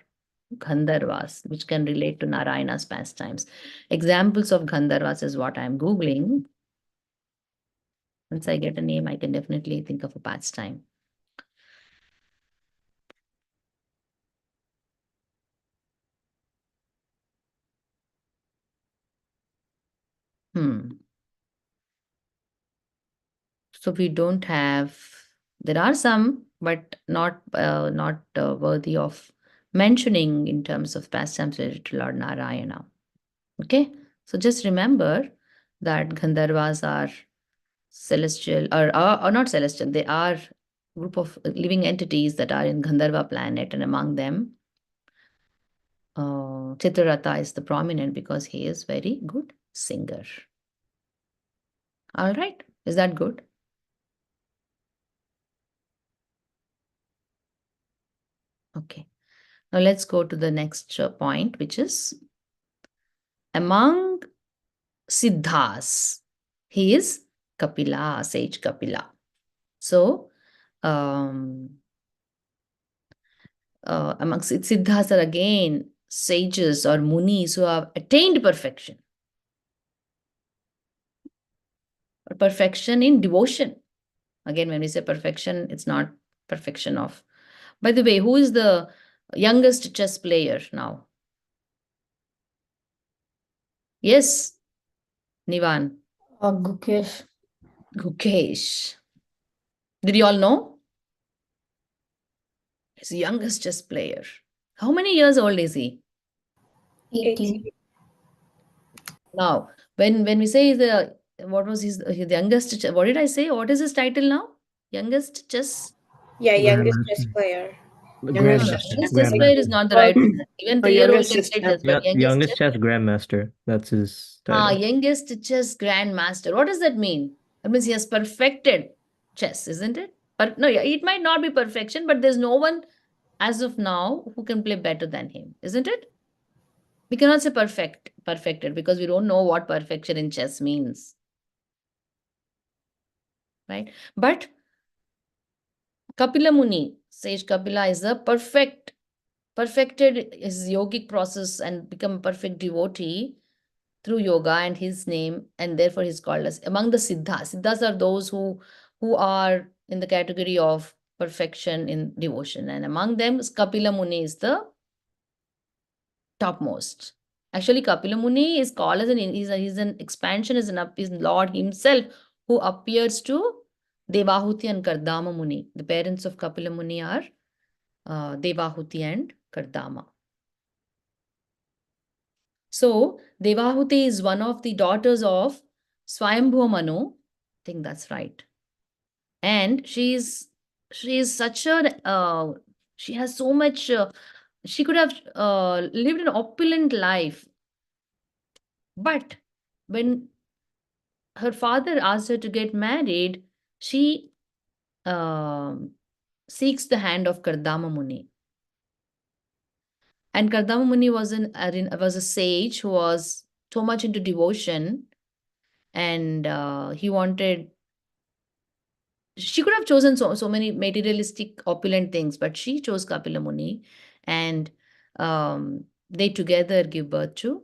Speaker 2: Gandharvas, which can relate to Narayana's pastimes. Examples of Gandharvas is what I'm Googling. Once I get a name, I can definitely think of a pastime. So we don't have, there are some, but not worthy of mentioning in terms of pastimes related to Lord Narayana. Okay, so just remember that Gandharvas are celestial or not celestial, they are group of living entities that are in Gandharva planet, and among them Chitraratha is the prominent because he is very good singer. All right, is that good? Okay, now let's go to the next point, which is among Siddhas, he is Kapila, sage Kapila. So amongst Siddhas are again sages or munis who have attained perfection. Or perfection in devotion. Again, when we say perfection, it's not perfection of. By the way, who is the youngest chess player now? Yes, Nivan.
Speaker 1: Gukesh.
Speaker 2: Gukesh. Did you all know? He's the youngest chess player. How many years old is he?
Speaker 1: 18.
Speaker 2: Now, when we say what was his the youngest, what did I say? What is his title now? Youngest chess?
Speaker 8: Yeah, youngest
Speaker 3: Grandmaster.
Speaker 8: chess player.
Speaker 3: Grandmaster.
Speaker 2: Youngest chess player is not the right word. Even
Speaker 6: Or
Speaker 2: 3-year-old
Speaker 6: youngest
Speaker 2: can
Speaker 6: chess
Speaker 2: play
Speaker 6: champ.
Speaker 2: chess, but
Speaker 3: Yeah,
Speaker 2: youngest
Speaker 3: youngest
Speaker 2: chess.
Speaker 3: chess grandmaster. That's his title.
Speaker 2: Youngest chess grandmaster. What does that mean? That means he has perfected chess, isn't it? But no, yeah, it might not be perfection, but there's no one as of now who can play better than him, isn't it? We cannot say perfected, because we don't know what perfection in chess means. Right? But Kapila Muni, sage Kapila, is a perfected his yogic process and become a perfect devotee through yoga and his name, and therefore he's called as among the Siddhas. Siddhas are those who are in the category of perfection in devotion, and among them Kapila Muni is the topmost. Actually, Kapila Muni is called as he's an expansion, is Lord himself who appears to Devahuti and Kardama Muni. The parents of Kapila Muni are Devahuti and Kardama. So, Devahuti is one of the daughters of Swayambhu Manu. I think that's right. And she is such a, she has so much, she could have lived an opulent life. But when her father asked her to get married, she seeks the hand of Kardama Muni. And Kardama Muni was a sage who was so much into devotion, and he wanted. She could have chosen so many materialistic, opulent things, but she chose Kapila Muni, and they together give birth to.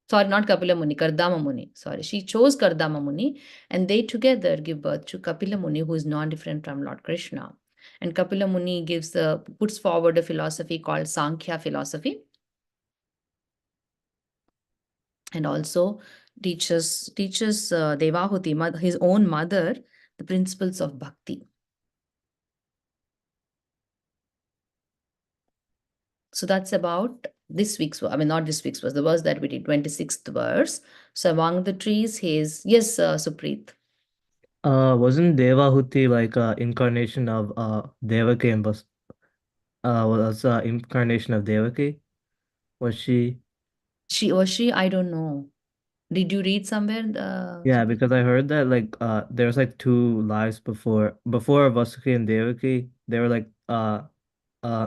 Speaker 2: Sorry, not Kapila Muni, Kardama Muni. Sorry, she chose Kardama Muni, and they together give birth to Kapila Muni, who is non-different from Lord Krishna. And Kapila Muni puts forward a philosophy called Sankhya philosophy, and also teaches Devahuti, his own mother, the principles of bhakti. So that's about this week's, not this week's verse, the verse that we did, 26th verse. So among the trees, yes, Supreet.
Speaker 3: Wasn't Devahuti like a incarnation of Devaki and was incarnation of Devaki? Was she?
Speaker 2: Was she? I don't know. Did you read somewhere?
Speaker 3: Yeah,
Speaker 2: Supreet?
Speaker 3: because I heard that like there's like two lives before Vasuki and Devaki. They were like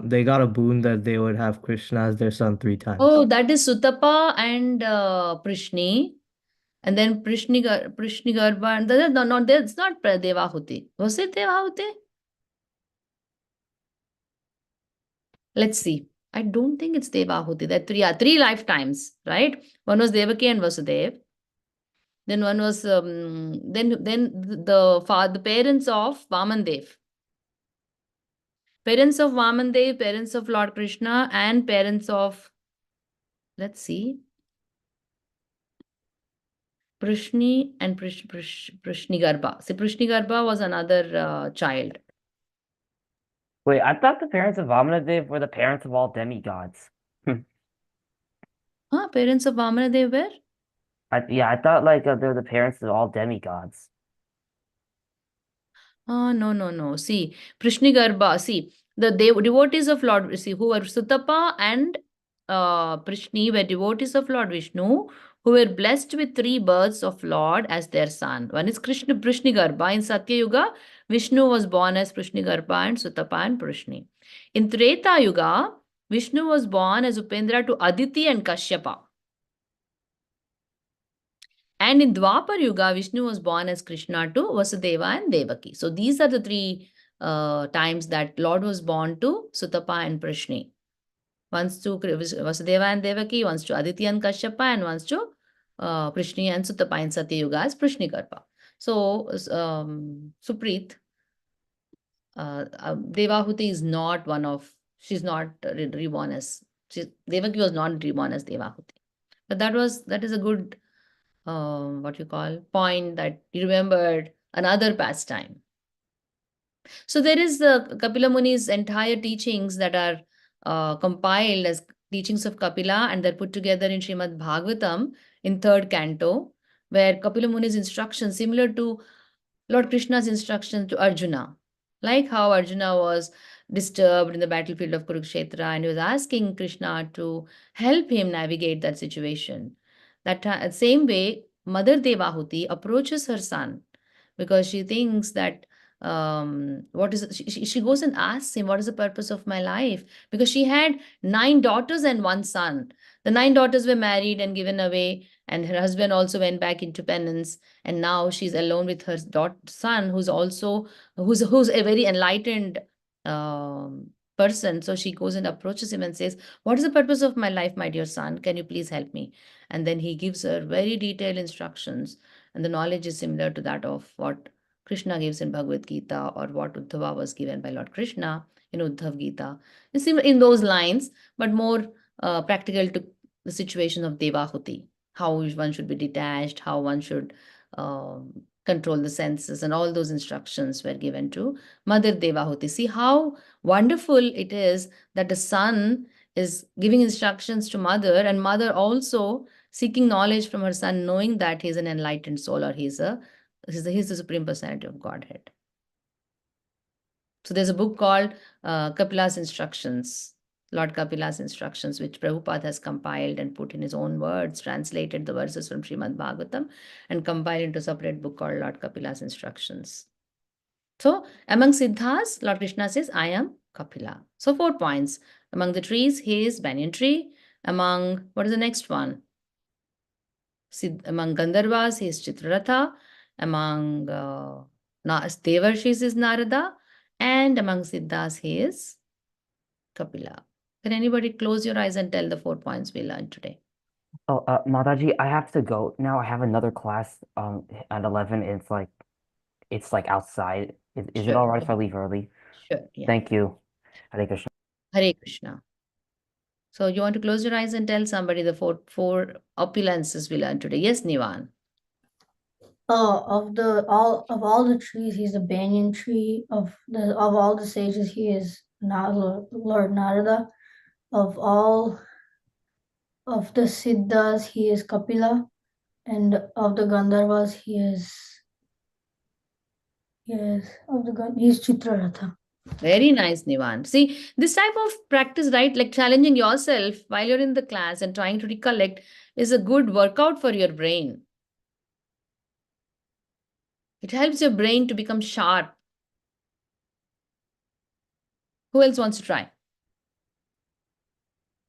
Speaker 3: they got a boon that they would have Krishna as their son 3 times.
Speaker 2: Oh, that is Sutapa and Prishni. And then Prishnigarba, and no, that's not Devahuti. Was it Devahuti? Let's see. I don't think it's Devahuti. There are three lifetimes, right? One was Devaki and Vasudev. Then one was then the parents of Vamandev. Parents of Vamandev, parents of Lord Krishna, and parents of, let's see, Prishni and Prishnigarba. See, Prishnigarba was another child.
Speaker 5: Wait, I thought the parents of Vamanadev were the parents of all demigods.
Speaker 2: Parents of Vamanadev were?
Speaker 5: I thought like they were the parents of all demigods.
Speaker 2: No. See, Prishnigarba, see, the devotees of Lord, see, who were Sutapa and Prishni were devotees of Lord Vishnu, who were blessed with three births of Lord as their son. One is Prishnigarba. In Satya Yuga, Vishnu was born as Prishnigarba and Sutapa and Prishni. In Treta Yuga, Vishnu was born as Upendra to Aditi and Kashyapa. And in Dwapar Yuga, Vishnu was born as Krishna to Vasudeva and Devaki. So these are the three times that Lord was born to Sutapa and Prishni. Once to Vasudeva and Devaki, once to Aditi and Kashyapa, and once to Prishni and Sutapa in Satya Yuga as Prishnigarba. So, Supreet, Devahuti is not one of, she's not reborn as, Devaki was not reborn as Devahuti. But that is a good what you call point that you remembered another pastime. So there is the Kapila Muni's entire teachings that are compiled as teachings of Kapila, and they're put together in Srimad Bhagavatam in 3rd canto, where Kapila Muni's instructions similar to Lord Krishna's instructions to Arjuna, like how Arjuna was disturbed in the battlefield of Kurukshetra and he was asking Krishna to help him navigate that situation. That same way, Mother Devahuti approaches her son because she thinks that she goes and asks him, what is the purpose of my life? Because she had 9 daughters and 1 son. The 9 daughters were married and given away, and her husband also went back into penance. And now she's alone with her son, who's a very enlightened person. So she goes and approaches him and says, what is the purpose of my life, my dear son? Can you please help me? And then he gives her very detailed instructions. And the knowledge is similar to that of what Krishna gives in Bhagavad Gita, or what Uddhava was given by Lord Krishna in Uddhav Gita. It's in those lines, but more practical to the situation of Devahuti, how one should be detached, how one should control the senses, and all those instructions were given to Mother Devahuti. See how wonderful it is that the son is giving instructions to mother, and mother also seeking knowledge from her son, knowing that he's an enlightened soul, or he's the Supreme Personality of Godhead. So there's a book called Kapila's Instructions, Lord Kapila's Instructions, which Prabhupada has compiled and put in his own words, translated the verses from Srimad Bhagavatam and compiled into a separate book called Lord Kapila's Instructions. So among Siddhas, Lord Krishna says, I am Kapila. So 4 points. Among the trees, he is banyan tree. Among, what is the next one? Among Gandharvas, he is Chitraratha. Among Devarshis is Narada. And among Siddhas, he is Kapila. Can anybody close your eyes and tell the 4 points we learned today?
Speaker 5: Oh, Mataji, I have to go now. I have another class at 11. It's like outside. Is it
Speaker 2: Sure.
Speaker 5: all right if I leave early?
Speaker 2: Sure. Yeah.
Speaker 5: Thank you. Hare Krishna.
Speaker 2: Hare Krishna. So you want to close your eyes and tell somebody the four opulences we learned today. Yes, Nivan.
Speaker 1: Of all the trees, he's a banyan tree. Of all the sages, he is not Lord Narada. Of all of the Siddhas, he is Kapila, and of the Gandharvas, he's Chitraratha.
Speaker 2: Very nice, Nivan. See, this type of practice, right? Like challenging yourself while you're in the class and trying to recollect is a good workout for your brain. It helps your brain to become sharp. Who else wants to try?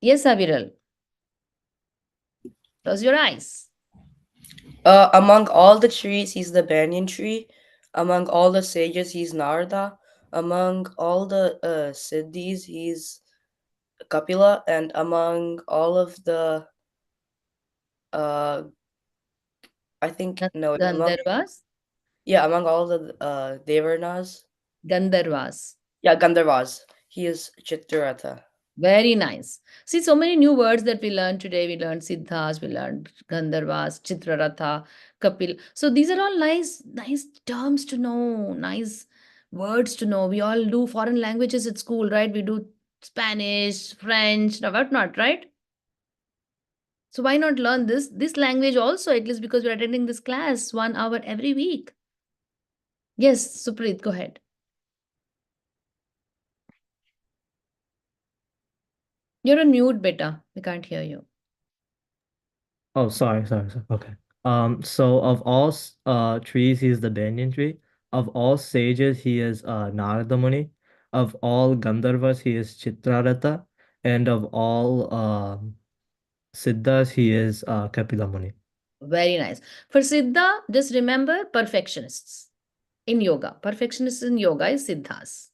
Speaker 2: Yes, Aviral. Close your eyes.
Speaker 6: Among all the trees, he's the banyan tree. Among all the sages, he's Narada. Among all the siddhis, he's Kapila. And among all of the, uh, I think, no, among,
Speaker 2: Gandharvas?
Speaker 6: yeah, among all the Devarnas,
Speaker 2: Gandharvas.
Speaker 6: yeah, Gandharvas, he is Chitraratha.
Speaker 2: Very nice. See, so many new words that we learned today. We learned Siddhas, we learned Gandharvas, Chitraratha, Kapil. So these are all nice terms to know, nice words to know. We all do foreign languages at school, right? We do Spanish, French, no, whatnot, right? So why not learn this language also, at least because we're attending this class 1 hour every week? Yes, Supreet, go ahead. You're on mute, beta. We can't hear you.
Speaker 3: Oh, sorry. Okay. So of all trees, he's the banyan tree. Of all sages, he is Narada Muni. Of all Gandharvas, he is Chitraratha. And of all Siddhas, he is Kapila Muni.
Speaker 2: Very nice. For Siddha, just remember perfectionists in yoga. Perfectionists in yoga is Siddhas,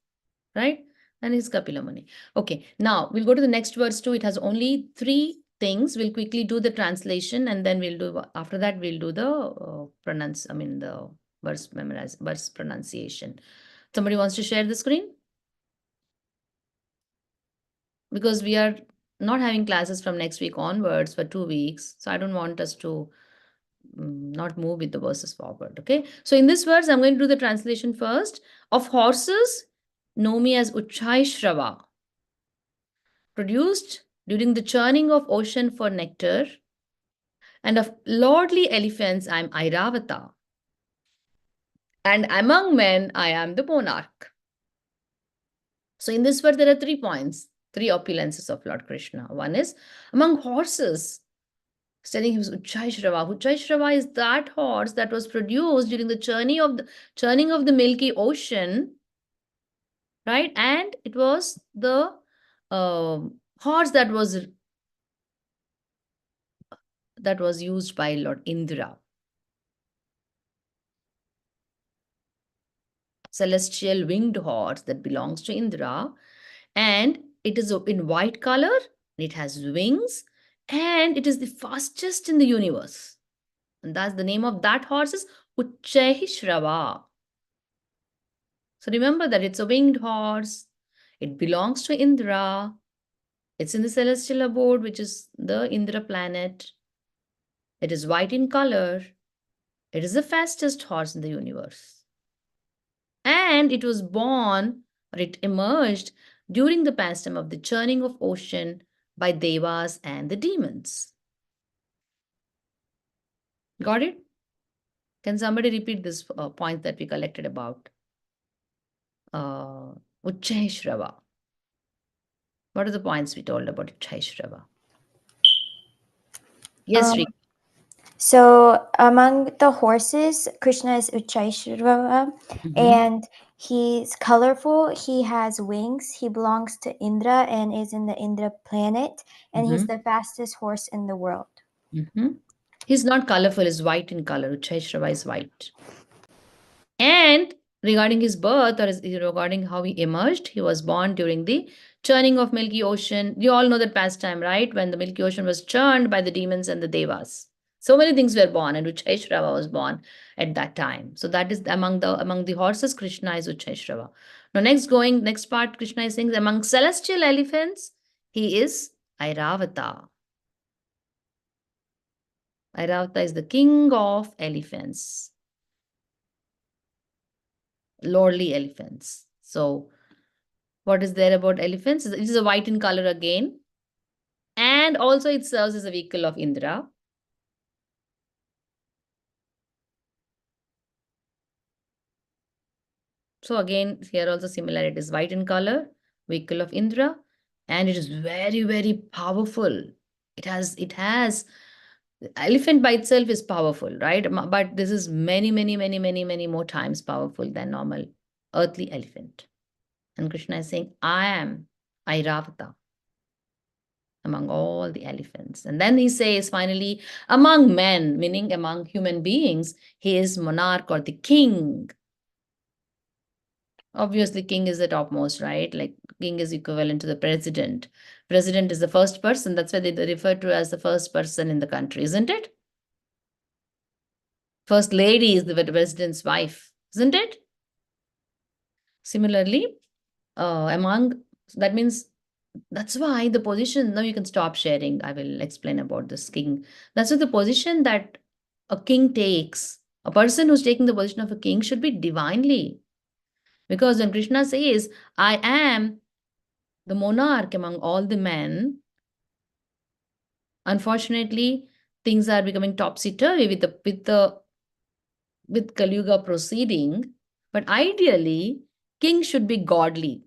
Speaker 2: right? And he's Kapila Muni. Okay, now we'll go to the next verse too. It has only 3 things. We'll quickly do the translation and then we'll do, after that, we'll do the the verse pronunciation. Somebody wants to share the screen? Because we are not having classes from next week onwards for 2 weeks. So I don't want us to not move with the verses forward. Okay. So in this verse, I'm going to do the translation first. Of horses, know me as Uchai Shrava, produced during the churning of ocean for nectar. And of lordly elephants, I'm Airavata. And among men, I am the monarch. So in this verse, there are 3 points, 3 opulences of Lord Krishna. One is among horses, telling him Uchai Shrava. Uchai Shrava is that horse that was produced during the churning of the Milky Ocean, right? And it was the horse that was used by Lord Indra, celestial winged horse that belongs to Indra, and it is in white color. It has wings, and it is the fastest in the universe. And that's the name of that horse is Uchai Shrava. So remember that it's a winged horse. It belongs to Indra. It's in the celestial abode, which is the Indra planet. It is white in color. It is the fastest horse in the universe. And it was born, or it emerged during the pastime of the churning of ocean by devas and the demons. Got it? Can somebody repeat this point that we collected about Uchai Shrava? What are the points we told about Uchai Shrava? Yes, Sri.
Speaker 10: So among the horses, Krishna is Uchai and he's colorful. He has wings. He belongs to Indra and is in the Indra planet. And he's the fastest horse in the world.
Speaker 2: He's not colorful. He's white in color. Uchai Shrava is white. And regarding his birth, or regarding how he emerged, he was born during the churning of Milky Ocean. You all know that pastime, right? When the Milky Ocean was churned by the demons and the devas. So many things were born, and Uchai Shrava was born at that time. So that is among the horses, Krishna is Uchai Shrava. Now next part, Krishna is saying among celestial elephants, he is Airavata. Airavata is the king of elephants. Lordly elephants. So what is there about elephants? It is a white in color again. And also it serves as a vehicle of Indra. So again, here also similar. It is white in color, vehicle of Indra. And it is very, very powerful. It has, elephant by itself is powerful, right? But this is many, many, many, many, many more times powerful than normal earthly elephant. And Krishna is saying, I am Airavata. among all the elephants. And then he says finally, among men, meaning among human beings, he is monarch or the king. Obviously, king is the topmost, right? Like king is equivalent to the president. President is the first person. That's why they refer to as the first person in the country, isn't it? First lady is the president's wife, isn't it? Similarly, among that means that's why the position. Now you can stop sharing. I will explain about this king. That's why the position that a king takes, a person who's taking the position of a king should be divinely. Because when Krishna says, I am the monarch among all the men, unfortunately, things are becoming topsy-turvy with Kali Yuga proceeding. But ideally, king should be godly.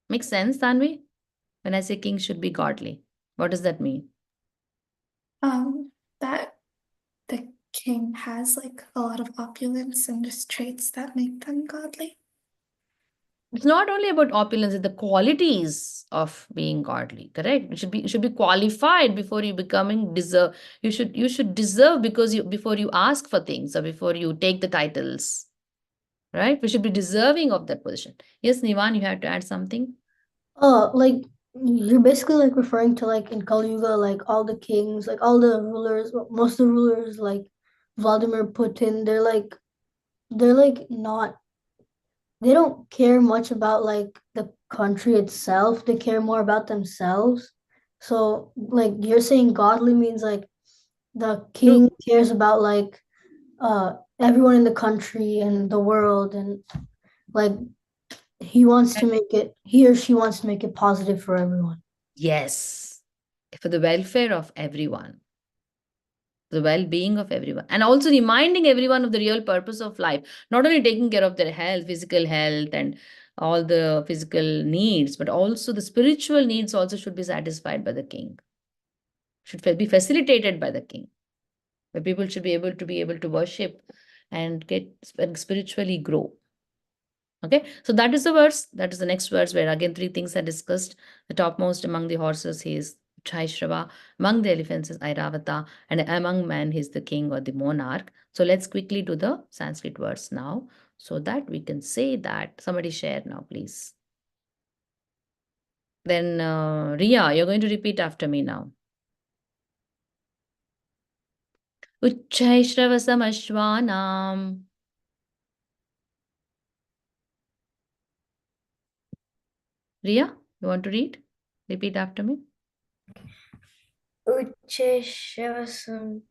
Speaker 2: Makes sense, Tanvi? When I say king should be godly, what does that mean?
Speaker 7: That the king has like a lot of opulence and just traits that make them godly.
Speaker 2: It's not only about opulence, it's the qualities of being godly, correct? You should be qualified before you becoming deserve. You should deserve because you before you ask for things or before you take the titles. Right? We should be deserving of that position. Yes, Nivan, you have to add something.
Speaker 1: Like you're basically like referring to like in Kali Yuga, like all the kings, like all the rulers, most of the rulers, like Vladimir Putin, they're like not, they don't care much about like the country itself. They care more about themselves. So like you're saying godly means like the king cares about like everyone in the country and the world, and like he or she wants to make it positive for everyone.
Speaker 2: Yes, for the welfare of everyone, the well-being of everyone, and also reminding everyone of the real purpose of life. Not only taking care of their health, physical health, and all the physical needs, but also the spiritual needs also should be satisfied by the king. Should be facilitated by the king, where people should be able to worship and get and spiritually grow. Okay, so that is the verse. That is the next verse where again three things are discussed. The topmost among the horses, he is Chaishrava. Among the elephants is Airavata. And among men, he is the king or the monarch. So let's quickly do the Sanskrit verse now so that we can say that. Somebody share now, please. Then Ria, you're going to repeat after me now. Uchchaishravasam Ria, you want to read? Repeat after me.
Speaker 4: Ucheshravasam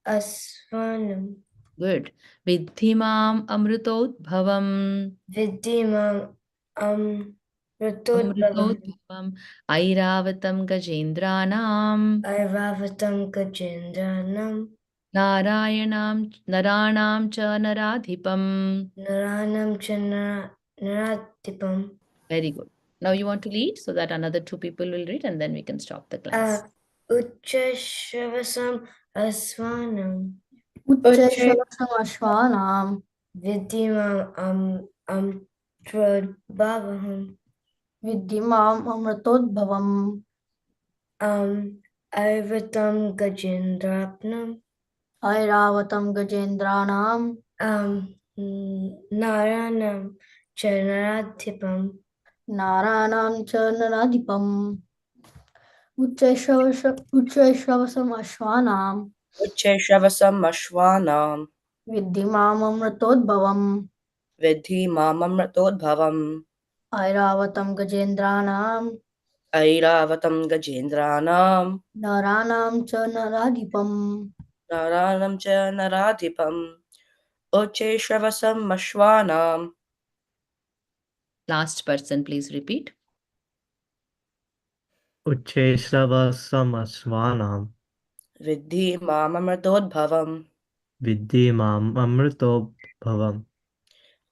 Speaker 4: asvanam
Speaker 2: Good. Vidhimam amritodbhavam.
Speaker 4: viddhimam amritodbhavam
Speaker 2: Amritodbhavam. Airavatam gajendranam.
Speaker 4: airavatam gajendranam
Speaker 2: Narayanam naranam cha naradhipam.
Speaker 4: naranam cha naradipam.
Speaker 2: Very good. Now you want to lead so that another two people will read and then we can stop the class.
Speaker 4: Ucheshravasam asvanam
Speaker 1: Uchchaishravasam ashvanam
Speaker 4: viddhimam amritodbhavam
Speaker 1: viddhimam amritodbhavam
Speaker 4: airavatam gajendrapnam
Speaker 1: airavatam gajendranam
Speaker 4: naranam cha naradipam.
Speaker 1: naranam cha naradipam. Uchchaishravasam ashvanam
Speaker 6: Ucheshravasam ashvanam
Speaker 1: viddhimam amritodbhavam
Speaker 6: vidhi mamamratodbhavam
Speaker 1: airavatam gajendranam
Speaker 6: airavatam gajendranam
Speaker 1: naranam cha naradipam.
Speaker 6: naranam cha naradipam Ucheshravasam ashvanam
Speaker 2: Last person, please repeat.
Speaker 3: Ucheshravasam asvanam
Speaker 6: vidhi mamamratodbhavam
Speaker 3: viddhimam amrito bhavam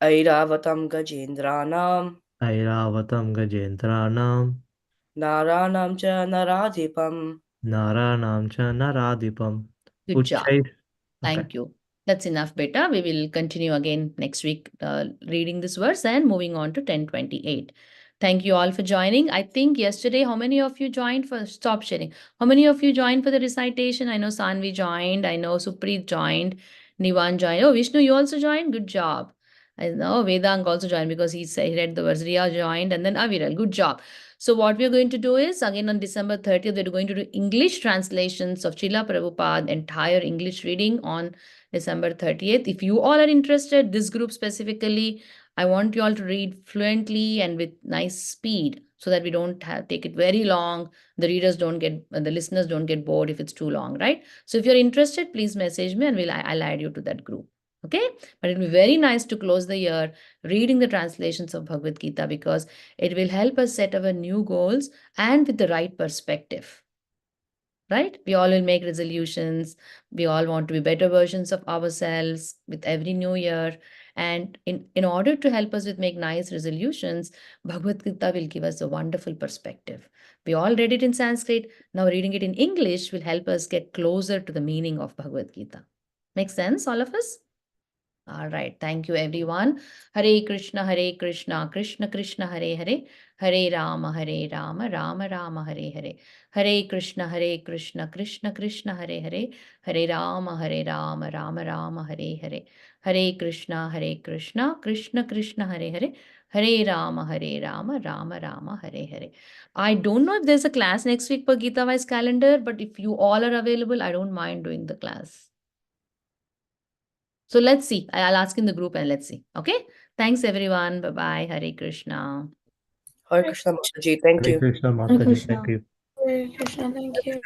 Speaker 6: airavatam gajendranam
Speaker 3: airavatam gajendranam
Speaker 6: naranam cha naradipam.
Speaker 3: naranam cha naradipam.
Speaker 2: Good job.
Speaker 3: Okay.
Speaker 2: Thank you. That's enough, beta. We will continue again next week reading this verse and moving on to 1028. Thank you all for joining. I think yesterday, how many of you joined for stop sharing? How many of you joined for the recitation? I know Sanvi joined. I know Supreet joined. Nivan joined. Oh, Vishnu, you also joined? Good job. I know Vedang also joined because he said he read the verse. Riya joined and then Aviral. Good job. So what we're going to do is, again on December 30th, we're going to do English translations of Srila Prabhupada, entire English reading on December 30th. If you all are interested, this group specifically, I want you all to read fluently and with nice speed so that we don't take it very long. The readers don't get, the listeners don't get bored if it's too long, right? So if you're interested, please message me and I'll add you to that group. Okay, but it'll be very nice to close the year reading the translations of Bhagavad Gita because it will help us set our new goals and with the right perspective. Right? We all will make resolutions. We all want to be better versions of ourselves with every new year. And in order to help us with make nice resolutions, Bhagavad Gita will give us a wonderful perspective. We all read it in Sanskrit. Now reading it in English will help us get closer to the meaning of Bhagavad Gita. Make sense, all of us? All right. Thank you, everyone. Hare Krishna, Krishna Krishna, Hare Hare, Hare Rama, Rama Rama, Hare Hare. Hare Krishna, Krishna Krishna, Hare Hare, Hare Rama, Rama Rama, Hare Hare. Hare Krishna, Krishna Krishna, Hare Hare, Hare Rama, Rama Rama, Hare Hare. I don't know if there's a class next week per Gita Wise calendar, but if you all are available, I don't mind doing the class. So let's see. I'll ask in the group and let's see. Okay. Thanks, everyone. Bye-bye. Hare Krishna.
Speaker 6: Hare Krishna Mataji, thank
Speaker 3: Hare
Speaker 6: you.
Speaker 3: Krishna,
Speaker 1: Hare
Speaker 3: Mataji.
Speaker 1: Krishna.
Speaker 3: Thank you.
Speaker 8: Hare Krishna, thank you.